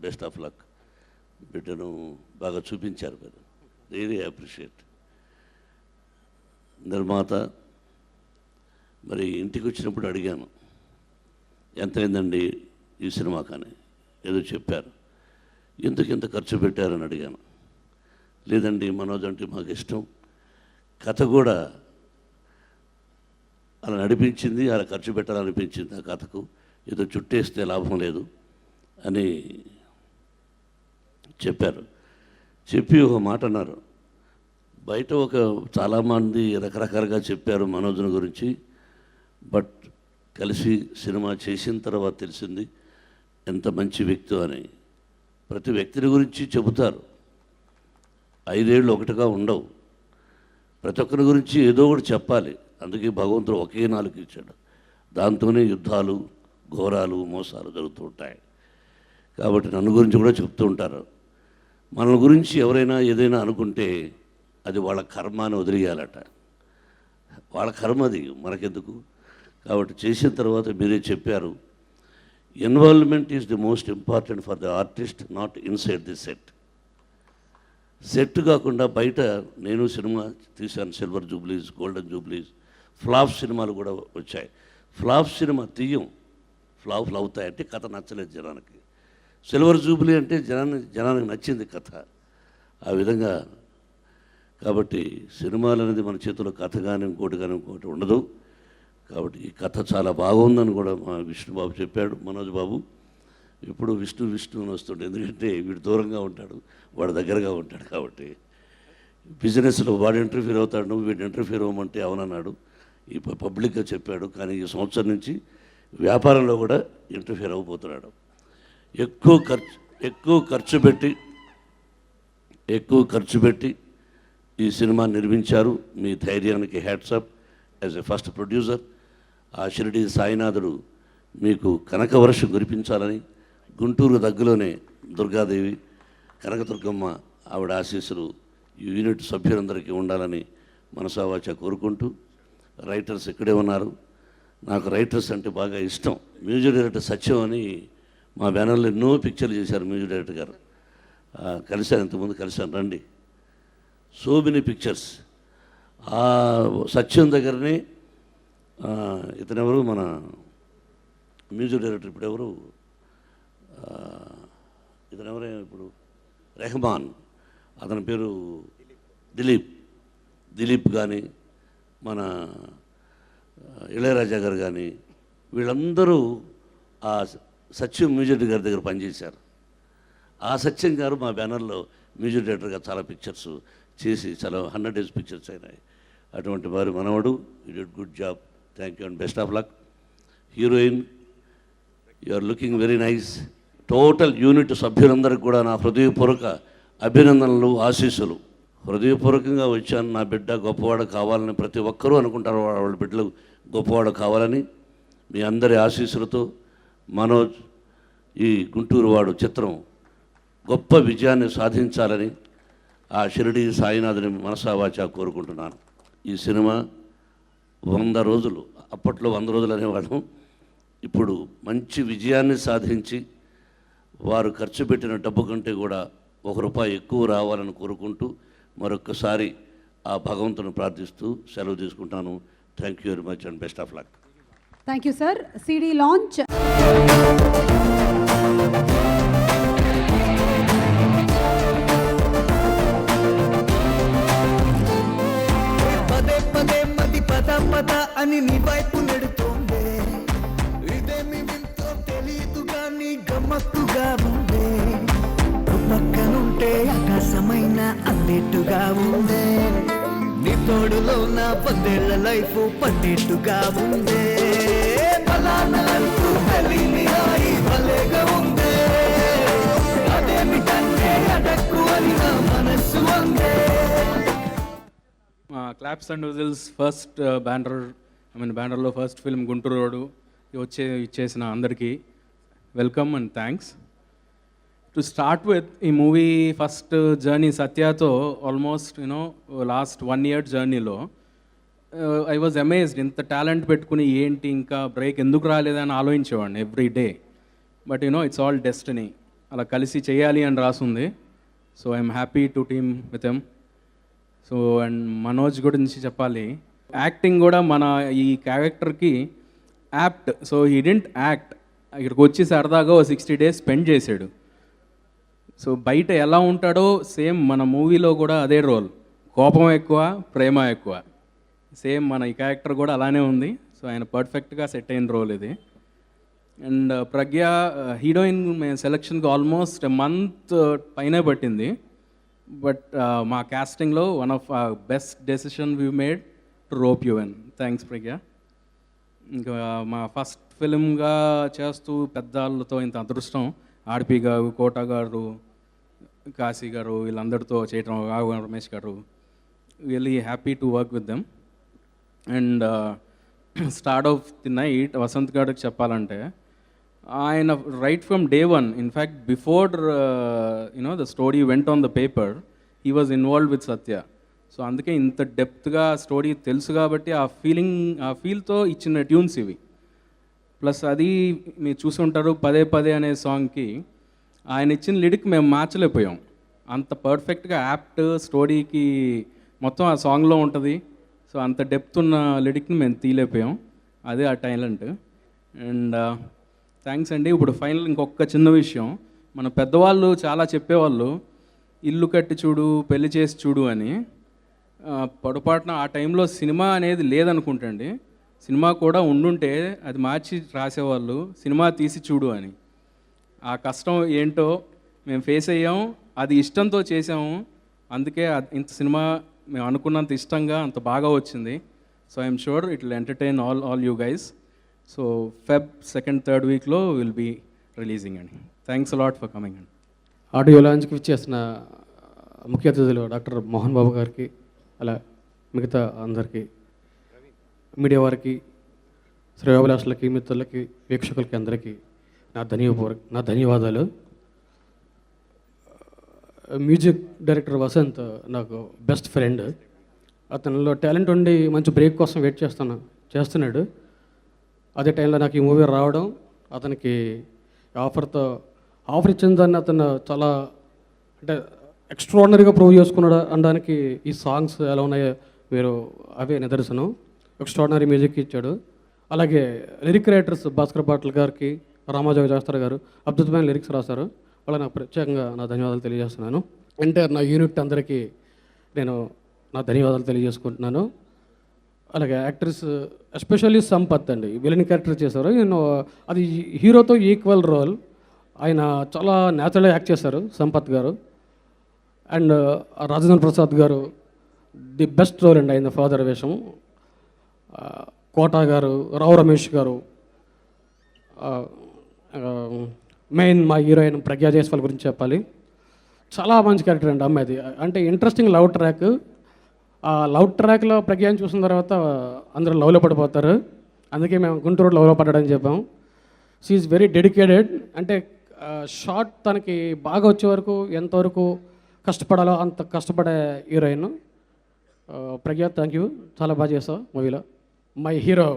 Best of luck. బిడ్డను బాగా చూపించారు మీరు, రియలీ అప్రిషియేట్. నిర్మాత, మరి ఇంటికి వచ్చినప్పుడు అడిగాను ఎంత అయిందండి ఈ సినిమా, కానీ ఏదో చెప్పారు. ఎందుకు ఇంత ఖర్చు పెట్టారని అడిగాను. లేదండి మనోజ్ అంటే మాకు ఇష్టం, కథ కూడా అలా నడిపించింది, అలా ఖర్చు పెట్టాలనిపించింది. ఆ కథకు ఏదో చుట్టేస్తే లాభం లేదు అని చెప్పారు. చెప్పి ఒక మాట అన్నారు. బయట చాలామంది రకరకాలుగా చెప్పారు మనోజ్ని గురించి, బట్ కలిసి సినిమా చేసిన తర్వాత తెలిసింది ఎంత మంచి వ్యక్తి అని. ప్రతి వ్యక్తిని గురించి చెబుతారు, 5 ఏళ్ళు ఒకటిగా ఉండవు. ప్రతి ఒక్కరి గురించి ఏదో ఒకటి చెప్పాలి. అందుకే భగవంతుడు ఒకే నాలుగు ఇచ్చాడు. దాంతోనే యుద్ధాలు, ఘోరాలు, మోసాలు జరుగుతూ ఉంటాయి. కాబట్టి నన్ను గురించి కూడా చెప్తూ ఉంటారు. మన గురించి ఎవరైనా ఏదైనా అనుకుంటే అది వాళ్ళ కర్మ అని వదిలేయాలట. వాళ్ళ కర్మ అది, మనకెందుకు. కాబట్టి చేసిన తర్వాత మీరే చెప్పారు, involvement is the most important for the artist, not inside the set. Set కాకుండా బయట నేను సినిమా తీశాను, సిల్వర్ జూబ్లీస్, గోల్డెన్ జూబ్లీస్, ఫ్లాప్ సినిమాలు కూడా వచ్చాయి. ఫ్లాప్ సినిమా తీయం, ఫ్లాప్లు అవుతాయంటే కథ నచ్చలేదు జనానికి. సిల్వర్ జూబ్లీ అంటే జనానికి నచ్చింది కథ. ఆ విధంగా కాబట్టి సినిమాలు అనేది మన చేతిలో కథ కానీ ఇంకోటి ఉండదు. కాబట్టి ఈ కథ చాలా బాగుందని కూడా మా విష్ణుబాబు చెప్పాడు. మనోజ్ బాబు ఇప్పుడు విష్ణు అని వస్తుండే, ఎందుకంటే వీడు దూరంగా ఉంటాడు, వాడు దగ్గరగా ఉంటాడు. కాబట్టి బిజినెస్లో వాడు ఇంటర్ఫీర్ అవుతాడు, నువ్వు వీడు ఇంటర్ఫీర్ అవ్వమంటే అవునన్నాడు. ఈ పబ్లిక్గా చెప్పాడు. కానీ ఈ సంవత్సరం నుంచి వ్యాపారంలో కూడా ఇంటర్ఫీర్ అవ్వబోతున్నాడు. ఎక్కువ ఖర్చు పెట్టి ఈ సినిమా నిర్మించారు. మీ ధైర్యానికి hats off. As a first producer ఆ షిరిడి సాయినాథుడు మీకు కనకవర్షం కురిపించాలని, గుంటూరు దగ్గరలోనే దుర్గాదేవి కనకదుర్గమ్మ ఆవిడ ఆశీస్సులు ఈ యూనిట్ సభ్యులందరికీ ఉండాలని మనసావాచ కోరుకుంటూ, రైటర్స్ ఇక్కడే ఉన్నారు. నాకు రైటర్స్ అంటే బాగా ఇష్టం. మ్యూజిక్ డైరెక్టర్ సత్యం అని మా బ్యానర్లో ఎన్నో పిక్చర్లు చేశారు మ్యూజిక్ డైరెక్టర్ గారు. కలిశాను, ఇంతకుముందు కలిశాను, రండి. So many pictures. ఆ సత్యం దగ్గరనే ఇతనెవరు, మన మ్యూజిక్ డైరెక్టర్ ఇప్పుడు ఎవరు, ఇతనెవరే ఇప్పుడు, రెహమాన్, అతని పేరు దిలీప్ కానీ, మన ఇళయరాజా గారు కానీ, వీళ్ళందరూ ఆ సత్యం మ్యూజిక్ గారి దగ్గర పనిచేశారు. ఆ సత్యం గారు మా బ్యానర్లో మ్యూజిక్ డైరెక్టర్గా చాలా పిక్చర్స్ చేసి చాలా 100 days పిక్చర్స్ అయినాయి. అటువంటి వారి మనవడు, you did good job, thank you and best of luck. Heroine, you are looking very nice. Total unit సభ్యులందరికీ కూడా నా హృదయపూర్వక అభినందనలు, ఆశీస్సులు. హృదయపూర్వకంగా వచ్చాను. నా బిడ్డ గొప్పవాడు కావాలని ప్రతి ఒక్కరూ అనుకుంటారు, వాళ్ళ బిడ్డలు గొప్పవాడు కావాలని. మీ అందరి ఆశీస్సులతో మనోజ్ ఈ గుంటూరు వాడు చిత్రం గొప్ప విజయాన్ని సాధించాలని ఆ షిరిడి సాయినాథుని మనసావాచ కోరుకుంటున్నాను. ఈ సినిమా 100 రోజులు, అప్పట్లో 100 రోజులు అనేవాళ్ళం, ఇప్పుడు మంచి విజయాన్ని సాధించి వారు ఖర్చు పెట్టిన డబ్బు కంటే కూడా ₹1 ఎక్కువ రావాలని కోరుకుంటూ మరొక్కసారి ఆ భగవంతుని ప్రార్థిస్తూ సెలవు తీసుకుంటాను. Thank you very much and best of luck. Thank you sir. CD launch పద అని నీ వైపు నెడుతోంది, ఇదేమి వింతో తెలియదు కానీ గమ్మత్తుగా ఉంది. పక్కనుంటే ఆకాశమైన అన్నట్టుగా ఉంది, నీ తోడులో నా 10 ఏళ్ల లైఫ్ పట్టేట్టుగా ఉంది. బలానంటూ తెలియని హాయి భలేగా ఉంది, అదేమిటంటే అడక్కు అని నా మనస్సు అందే. క్లాప్స్ అండ్ విజిల్స్ ఫస్ట్ బ్యానర్లో ఫస్ట్ ఫిల్మ్ గుంటూరు రోడ్డు ఇచ్చేసిన అందరికీ welcome and thanks. To start with, ఈ మూవీ ఫస్ట్ జర్నీ సత్యతో ఆల్మోస్ట్ లాస్ట్ 1 year జర్నీలో ఐ వాజ్ అమేజ్డ్. ఇంత టాలెంట్ పెట్టుకుని ఏంటి ఇంకా బ్రేక్ ఎందుకు రాలేదని ఆలోచించేవాడిని every day. But it's all destiny, అలా కలిసి చేయాలి అని రాసుంది. So I'm happy to team with em. So and Manoj గురించి చెప్పాలి, యాక్టింగ్ కూడా మన ఈ క్యారెక్టర్కి apt. So he didn't act, ఇక్కడికి వచ్చి సరదాగా 60 days స్పెండ్ చేశాడు. సో బయట ఎలా ఉంటాడో సేమ్ మన మూవీలో కూడా అదే రోల్, కోపం ఎక్కువ, ప్రేమ ఎక్కువ. సేమ్ మన ఈ క్యారెక్టర్ కూడా అలానే ఉంది. సో ఆయన పర్ఫెక్ట్గా సెట్ అయిన రోల్ ఇది. అండ్ ప్రజ్ఞ హీరోయిన్ సెలక్షన్కి ఆల్మోస్ట్ month పైనే పట్టింది. బట్ మా కాస్టింగ్లో one of best decision we made to rope you in. Thanks Pragya. ఇంకా మా ఫస్ట్ ఫిలింగా చేస్తూ పెద్దవాళ్ళతో ఇంత అదృష్టం ఆర్పి గారు, కోట గారు, కాశీ గారు వీళ్ళందరితో చేయటం, రావు రమేష్ గారు, really happy to work with them. And start of the night Vasanth గారికి చెప్పాలంటే ఆయన right from day one, in fact before the story went on the paper he was involve with Satya. So అందుకే ఇంత డెప్త్గా స్టోరీ తెలుసు కాబట్టి ఆ ఫీల్తో ఇచ్చిన ట్యూన్స్ ఇవి. ప్లస్ అది మీరు చూసి ఉంటారు, పదే పదే అనే సాంగ్కి ఆయన ఇచ్చిన లిరిక్ మేము మార్చలేకపోయాం. అంత పర్ఫెక్ట్గా యాప్ట్ స్టోరీకి మొత్తం ఆ సాంగ్లో ఉంటుంది. సో అంత డెప్త్ ఉన్న లిరిక్ని మేము తీయలేకపోయాం. అదే ఆ టాలెంట్. అండ్ థ్యాంక్స్ అండి. ఇప్పుడు ఫైనల్ ఇంకొక చిన్న విషయం, మన పెద్దవాళ్ళు చాలా చెప్పేవాళ్ళు ఇల్లు కట్టి చూడు, పెళ్లి చేసి చూడు అని. పొరపాటున ఆ టైంలో సినిమా అనేది లేదనుకుంటండి. సినిమా కూడా ఉండుంటే అది మార్చి రాసేవాళ్ళు, సినిమా తీసి చూడు అని. ఆ కష్టం ఏంటో మేము ఫేస్ అయ్యాం, అది ఇష్టంతో చేసాము. అందుకే ఇంత సినిమా మేము అనుకున్నంత ఇష్టంగా అంత బాగా వచ్చింది. So I'm sure it will entertain all you guys. So Feb 2nd, 3rd వీక్లో విల్ బీ రిలీజింగ్ అండి. థ్యాంక్స్ అలాట్ ఫర్ కమింగ్ అండి. ఆడియో లాంచ్కి విచ్చేసిన ముఖ్య అతిథులు డాక్టర్ మోహన్ బాబు గారికి, అలా మిగతా అందరికీ, మీడియా వారికి, శ్రేయోభిలాషులకి, మిత్రులకి, వీక్షకులకి అందరికీ నా ధన్యవాదాలు. మ్యూజిక్ డైరెక్టర్ వసంత్ నాకు బెస్ట్ ఫ్రెండ్. అతనిలో టాలెంట్ ఉండి మంచి బ్రేక్ కోసం వెయిట్ చేస్తున్నాడు. అదే టైంలో నాకు ఈ మూవీ రావడం, అతనికి ఆఫర్ ఇచ్చిన దాన్ని అతను చాలా అంటే ఎక్స్ట్రాడినరీగా ప్రూవ్ చేసుకున్నాడు అనడానికి ఈ సాంగ్స్ ఎలా ఉన్నాయో మీరు అవే నిదర్శనం. ఎక్స్ట్రాడినరీ మ్యూజిక్ ఇచ్చాడు. అలాగే లిరిక్ రైటర్స్ భాస్కర్ పాటల్ గారికి, రామాజోగ శాస్త్రి గారు అద్భుతమైన లిరిక్స్ రాశారు. వాళ్ళకి నాకు ప్రత్యేకంగా నా ధన్యవాదాలు తెలియజేస్తున్నాను. ఎంటైర్ నా యూనిట్ అందరికీ నేను నా ధన్యవాదాలు తెలియజేసుకుంటున్నాను. అలాగే యాక్టర్స్ ఎస్పెషల్లీ సంపత్ అండి, విలన్ క్యారెక్టర్ చేశారు. నేను అది హీరోతో ఈక్వల్ రోల్. ఆయన చాలా న్యాచురల్గా యాక్ట్ చేశారు సంపత్ గారు. అండ్ రాజేంద్ర ప్రసాద్ గారు ది బెస్ట్ రోల్ అండి ఆయన ఫాదర్ వేషం. కోట గారు, రావు రమేష్ గారు, మెయిన్ మా హీరోయిన్ ప్రజ్ఞా జైస్వాల్ గురించి చెప్పాలి. చాలా మంచి క్యారెక్టర్ అండి అమ్మాయిది. అంటే ఇంట్రెస్టింగ్ లవ్ ట్రాక్. ఆ లవ్ ట్రాక్లో ప్రజ్ఞాని చూసిన తర్వాత అందరూ లవ్లో పడిపోతారు. అందుకే మేము గుంటూరు లవ్లో పడ్డాడని చెప్పాం. She's very dedicated. అంటే షార్ట్ తనకి బాగా వచ్చే వరకు ఎంతవరకు కష్టపడాలో అంత కష్టపడే హీరోయిన్ ప్రజ్ఞా. థ్యాంక్ యూ, చాలా బాగా చేసావు మూవీలో. మై హీరో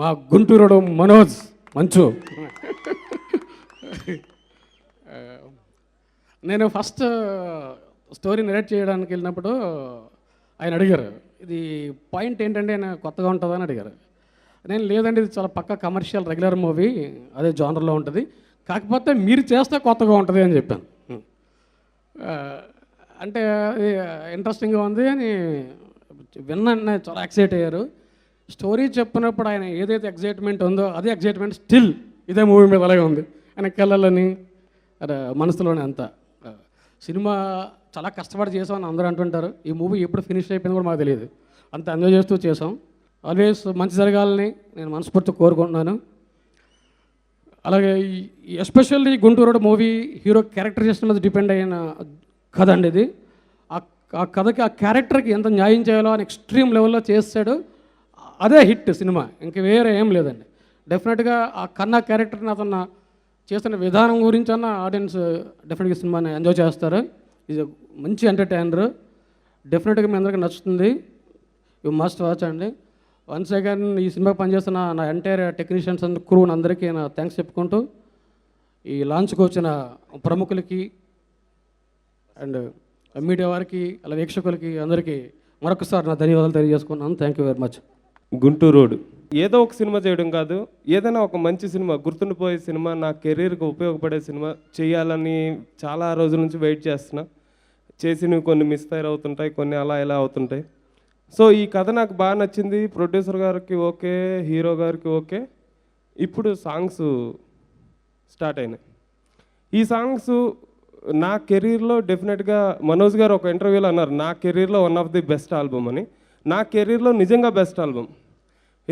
మా గుంటూరుడు మనోజ్ మంచు. నేను ఫస్ట్ స్టోరీ నరేట్ చేయడానికి వెళ్ళినప్పుడు ఆయన అడిగారు, ఇది పాయింట్ ఏంటంటే ఆయన కొత్తగా ఉంటుందా అని అడిగారు. నేను లేదండి, ఇది చాలా పక్కా కమర్షియల్ రెగ్యులర్ మూవీ, అదే జానర్లో ఉంటుంది, కాకపోతే మీరు చేస్తే కొత్తగా ఉంటుంది అని చెప్పాను. అంటే ఇంట్రెస్టింగ్గా ఉంది అని విన్నా, చాలా ఎక్సైట్ అయ్యారు. స్టోరీ చెప్పినప్పుడు ఆయన ఏదైతే ఎగ్జైట్మెంట్ ఉందో అదే ఎగ్జైట్మెంట్ స్టిల్ ఇదే మూవీ మీద అలాగే ఉంది. ఆయన కళ్ళని మనసులోనే అంతా. సినిమా చాలా కష్టపడి చేసామని అందరూ అంటుంటారు. ఈ మూవీ ఎప్పుడు ఫినిష్ అయిపోయింది కూడా మాకు తెలియదు, అంత ఎంజాయ్ చేస్తూ చేసాం. ఆల్వేస్ మంచి జరగాలని నేను మనస్ఫూర్తిగా కోరుకుంటున్నాను. అలాగే especially Guntur movie hero characterization మీద డిపెండ్ అయిన కథ అండి ఇది. ఆ కథకి, ఆ క్యారెక్టర్కి ఎంత న్యాయం చేయాలో అని ఎక్స్ట్రీమ్ లెవెల్లో చేస్తాడు. అదే హిట్ సినిమా, ఇంక వేరే ఏం లేదండి. డెఫినెట్గా ఆ కన్నా క్యారెక్టర్ని అతను చేస్తున్న విధానం గురించి అన్న ఆడియన్స్ డెఫినెట్గా సినిమాని ఎంజాయ్ చేస్తారు. ఇది మంచి ఎంటర్టైనర్, డెఫినెట్గా మీ అందరికీ నచ్చుతుంది. యూ మస్ట్ వాచ్ అండి. వన్స్ అగైన్ ఈ సినిమా పనిచేస్తున్న నా ఎంటైర్ టెక్నీషియన్స్ అండ్ క్రూ అందరికీ నా థ్యాంక్స్ చెప్పుకుంటూ, ఈ లాంచ్కి వచ్చిన ప్రముఖులకి అండ్ మీడియా వారికి, అలా వీక్షకులకి అందరికీ మరొకసారి నా ధన్యవాదాలు తెలియజేసుకున్నాను. Thank you very much. Guntur road ఏదో ఒక సినిమా చేయడం కాదు, ఏదైనా ఒక మంచి సినిమా, గుర్తుండిపోయే సినిమా, నా కెరీర్కి ఉపయోగపడే సినిమా చేయాలని చాలా రోజుల నుంచి వెయిట్ చేస్తున్నా. చేసినవి కొన్ని మిస్ఫైర్ అవుతుంటాయి, కొన్ని అలా ఇలా అవుతుంటాయి. సో ఈ కథ నాకు బాగా నచ్చింది. ప్రొడ్యూసర్ గారికి ఓకే, హీరో గారికి ఓకే. ఇప్పుడు సాంగ్స్ స్టార్ట్ అయినాయి. ఈ సాంగ్స్ నా కెరీర్లో డెఫినెట్గా మనోజ్ గారు ఒక ఇంటర్వ్యూలో అన్నారు, నా కెరీర్లో one of the best album అని. నా కెరీర్లో నిజంగా బెస్ట్ ఆల్బమ్.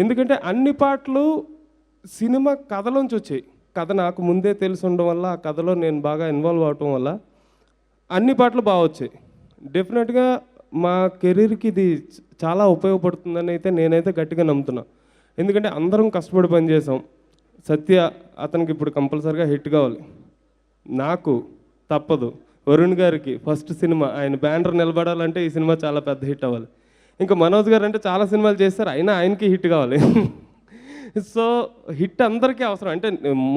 ఎందుకంటే అన్ని పాటలు సినిమా కథలోంచి వచ్చాయి. కథ నాకు ముందే తెలిసి ఉండడం వల్ల, ఆ కథలో నేను బాగా ఇన్వాల్వ్ అవటం వల్ల అన్ని పాటలు బాగా వచ్చాయి. డెఫినెట్గా మా కెరీర్కి ఇది చాలా ఉపయోగపడుతుందని అయితే నేనైతే గట్టిగా నమ్ముతున్నా. ఎందుకంటే అందరం కష్టపడి పనిచేసాం. సత్య అతనికి ఇప్పుడు కంపల్సరీగా హిట్ కావాలి, నాకు తప్పదు. వరుణ్ గారికి ఫస్ట్ సినిమా, ఆయన బ్యానర్ నిలబడాలంటే ఈ సినిమా చాలా పెద్ద హిట్ అవ్వాలి. ఇంకా మనోజ్ గారు అంటే చాలా సినిమాలు చేస్తారు, అయినా ఆయనకి హిట్ కావాలి. సో హిట్ అందరికీ అవసరం. అంటే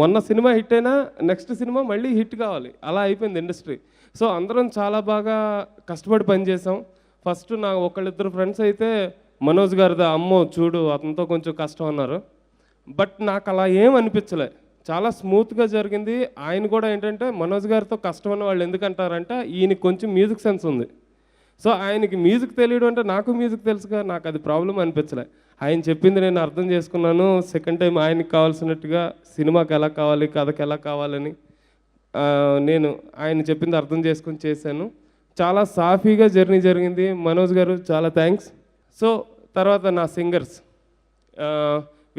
మొన్న సినిమా హిట్ అయినా నెక్స్ట్ సినిమా మళ్ళీ హిట్ కావాలి, అలా అయిపోయింది ఇండస్ట్రీ. సో అందరం చాలా బాగా కష్టపడి పనిచేసాం. ఫస్ట్ నా ఒకళ్ళిద్దరు ఫ్రెండ్స్ అయితే మనోజ్ గారిదా అమ్మో చూడు అతనితో కొంచెం కష్టం అన్నారు. బట్ నాకు అలా ఏం అనిపించలే, చాలా స్మూత్గా జరిగింది. ఆయన కూడా ఏంటంటే మనోజ్ గారితో కష్టం అన్న వాళ్ళు ఎందుకంటారంటే ఈయనకి కొంచెం మ్యూజిక్ సెన్స్ ఉంది. సో ఆయనకి మ్యూజిక్ తెలియడం అంటే నాకు మ్యూజిక్ తెలుసుగా, నాకు అది ప్రాబ్లం అనిపించలే. ఆయన చెప్పింది నేను అర్థం చేసుకున్నాను. సెకండ్ టైం ఆయనకి కావాల్సినట్టుగా సినిమాకి ఎలా కావాలి, కథకి ఎలా కావాలని నేను ఆయన చెప్పింది అర్థం చేసుకొని చేశాను. చాలా సాఫీగా జర్నీ జరిగింది. మనోజ్ గారు చాలా థ్యాంక్స్. సో తర్వాత నా సింగర్స్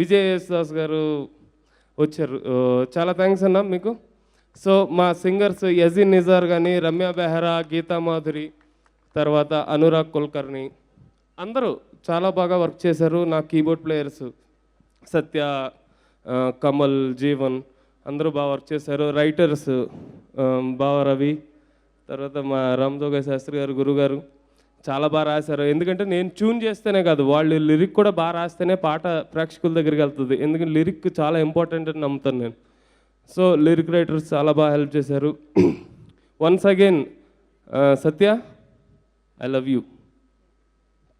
విజయ్ యేసుదాస్ గారు వచ్చారు, చాలా థ్యాంక్స్ అన్న మీకు. సో మా సింగర్స్ యజీన్ నిజార్ కానీ, రమ్య బెహరా, గీతా మాధురి, తర్వాత అనురాగ్ కుల్కర్ని, అందరూ చాలా బాగా వర్క్ చేశారు. నా కీబోర్డ్ ప్లేయర్స్ సత్య, కమల్, జీవన్ అందరూ బాగా వర్క్ చేశారు. రైటర్స్ బావ రవి, తర్వాత మా రామజోగయ్య శాస్త్రి గారు, గురుగారు చాలా బాగా రాశారు. ఎందుకంటే నేను ట్యూన్ చేస్తేనే కాదు, వాళ్ళు లిరిక్ కూడా బాగా రాస్తేనే పాట ప్రేక్షకుల దగ్గరికి వెళ్తుంది. ఎందుకంటే లిరిక్ చాలా ఇంపార్టెంట్ అని నమ్ముతాను నేను. సో లిరిక్ రైటర్స్ చాలా బాగా హెల్ప్ చేశారు. Once again Satya, I love you,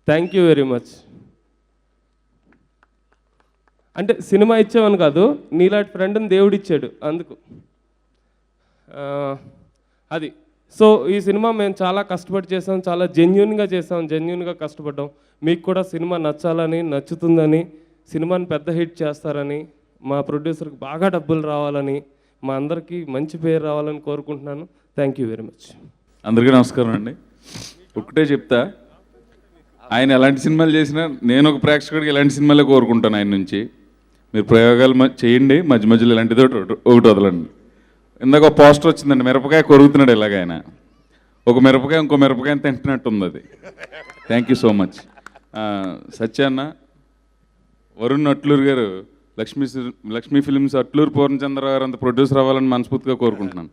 thank you very much. అంటే సినిమా ఇచ్చామని కాదు, నీలాంటి ఫ్రెండ్ని దేవుడు ఇచ్చాడు అందుకు అది. సో ఈ సినిమా మేము చాలా కష్టపడి చేసాం, చాలా జెన్యున్గా చేసాం, జెన్యున్గా కష్టపడ్డాం. మీకు కూడా సినిమా నచ్చాలని, నచ్చుతుందని, సినిమాని పెద్ద హిట్ చేస్తారని, మా ప్రొడ్యూసర్కి బాగా డబ్బులు రావాలని, మా అందరికీ మంచి పేరు రావాలని కోరుకుంటున్నాను. Thank you very much. అందరికీ నమస్కారం అండి. ఒకటే చెప్తా, ఆయన ఎలాంటి సినిమాలు చేసినా నేను ఒక ప్రేక్షకుడికి ఎలాంటి సినిమాలే కోరుకుంటాను ఆయన నుంచి. మీరు ప్రయోగాలు చేయండి, మధ్య మధ్యలో ఇలాంటిది ఒకటి వదలండి. ఇందాక ఒక పోస్టర్ వచ్చిందండి, మిరపకాయ కొరుగుతున్నాడు ఇలాగ ఆయన, ఒక మిరపకాయ ఇంకో మిరపకాయ తింటున్నట్టు ఉంది అది. Thank you so much. Satyanna, Varun Atluri garu, Lakshmi films Atluru Purnachandra గారు అంత ప్రొడ్యూసర్ అవ్వాలని మనస్ఫూర్తిగా కోరుకుంటున్నాను.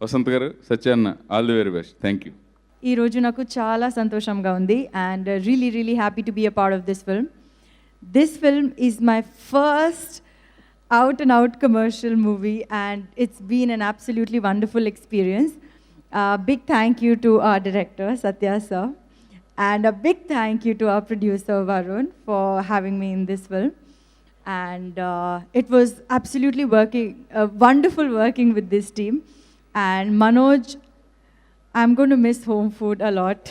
Vasanth garu, Satyanna, all the very best. Thank you. ఈరోజు నాకు చాలా సంతోషంగా ఉంది and really happy to be a part of this film. This film is my first out-and-out commercial movie and it's been an absolutely wonderful experience. Big thank you to our director, Satya sir, and a big thank you to our producer, Varun, for having me in this film. And it was absolutely wonderful working with this team. And Manoj, I'm going to miss home food a lot.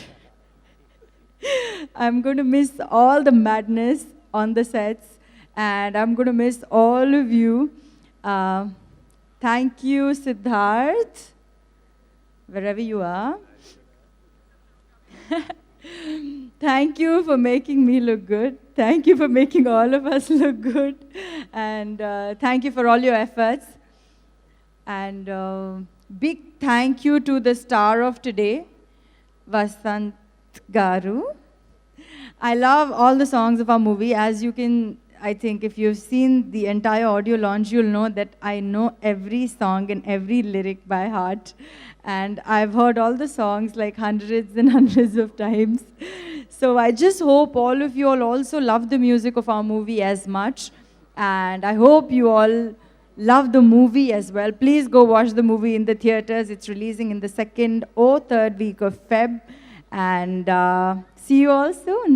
I'm going to miss all the madness on the sets and I'm going to miss all of you. Thank you, Siddharth, wherever you are. Thank you for making me look good. Thank you for making all of us look good. And thank you for all your efforts. And big thank you to the star of today, Vasant Garu. I love all the songs of our movie. As you can, I think if you've seen the entire audio launch, you'll know that I know every song and every lyric by heart. And I've heard all the songs like hundreds and hundreds of times. So I just hope all of you all also love the music of our movie as much. And I hope you all love the movie as well. Please go watch the movie in the theaters. It's releasing in the 2nd or 3rd week of Feb. And see you all soon.